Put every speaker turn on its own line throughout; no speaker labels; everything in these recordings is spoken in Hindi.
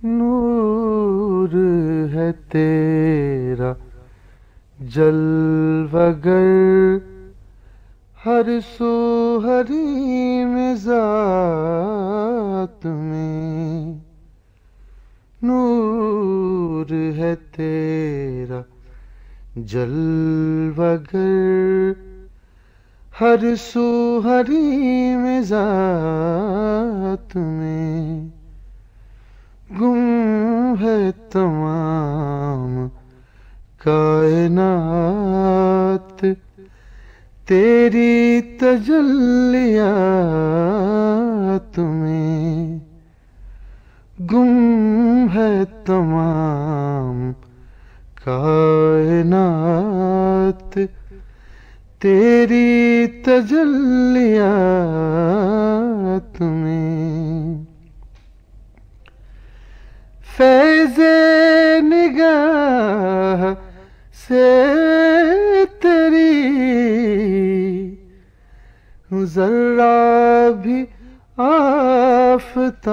नूर है तेरा जलवगर हर सू हरी में ज़ात में। नूर है तेरा जलवगर हर सू हरी में ज़ात में। गुम है तमाम कायनात तेरी तजल्लियात में। गुम है तमाम कायनात तेरी तजल्लियात में। फैज़े निगाह से तेरी ज़र्रा भी आफ़ताब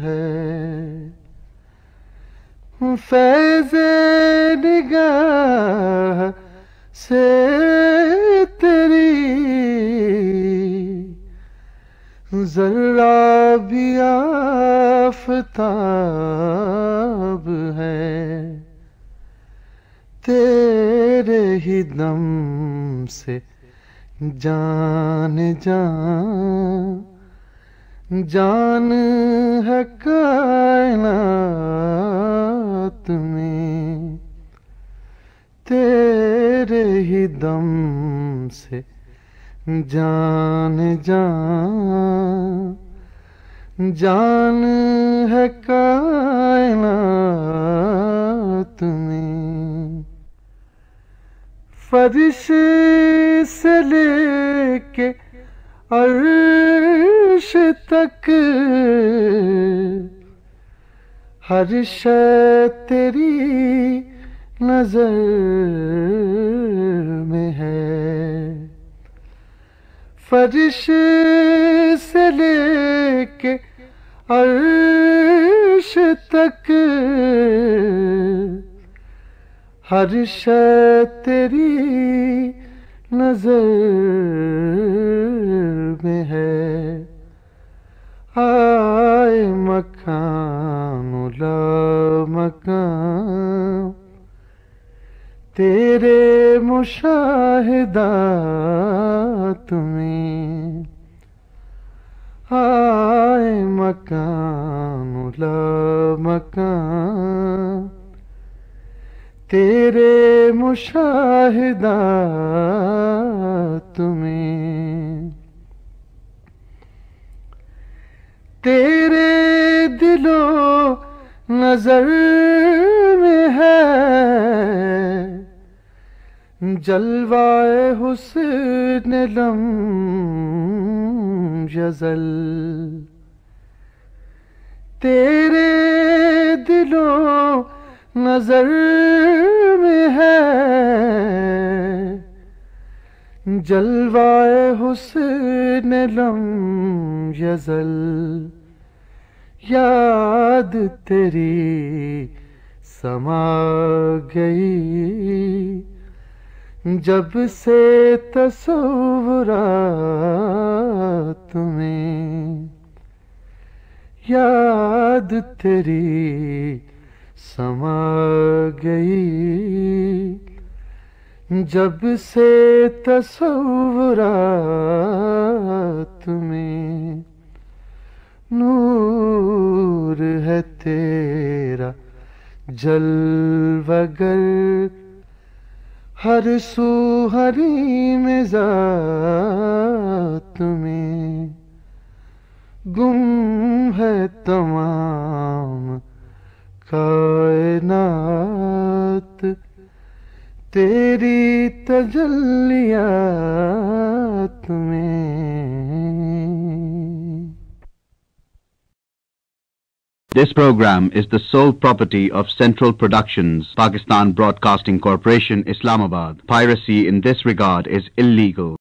है। फैज़े निगाह से तेरी ज़र्रा भी आफ़ताब है। तेरे ही दम से जान जान जान है कायनात में। तेरे ही दम से जान जान जान है कायनात में। फर्श से लेके अर्श तक हर शय तेरी नजर में है। फर्श से लेके अर्श तक हर शय तेरी नजर में है। आए मकान ला मकान तेरे मुशाहिदात में। आए मकान ला मकान तेरे मुशाहिदात में। तेरे दिलो नजर में है जलवाए हुस्न लम यज़ल। तेरे दिलो नजर में है जलवाए हुस्न लम यज़ल। याद तेरी समा गई जब से तस्वुरात में। याद तेरी समा गई जब से तस्वुरात में। नूर है तेरा जलवगर हर सू हरी में ज़ात में। गुम है तमाम कायनात तेरी तजल्लियात में।
This program is the sole property of Central Productions, Pakistan Broadcasting Corporation, Islamabad. Piracy in this regard is illegal.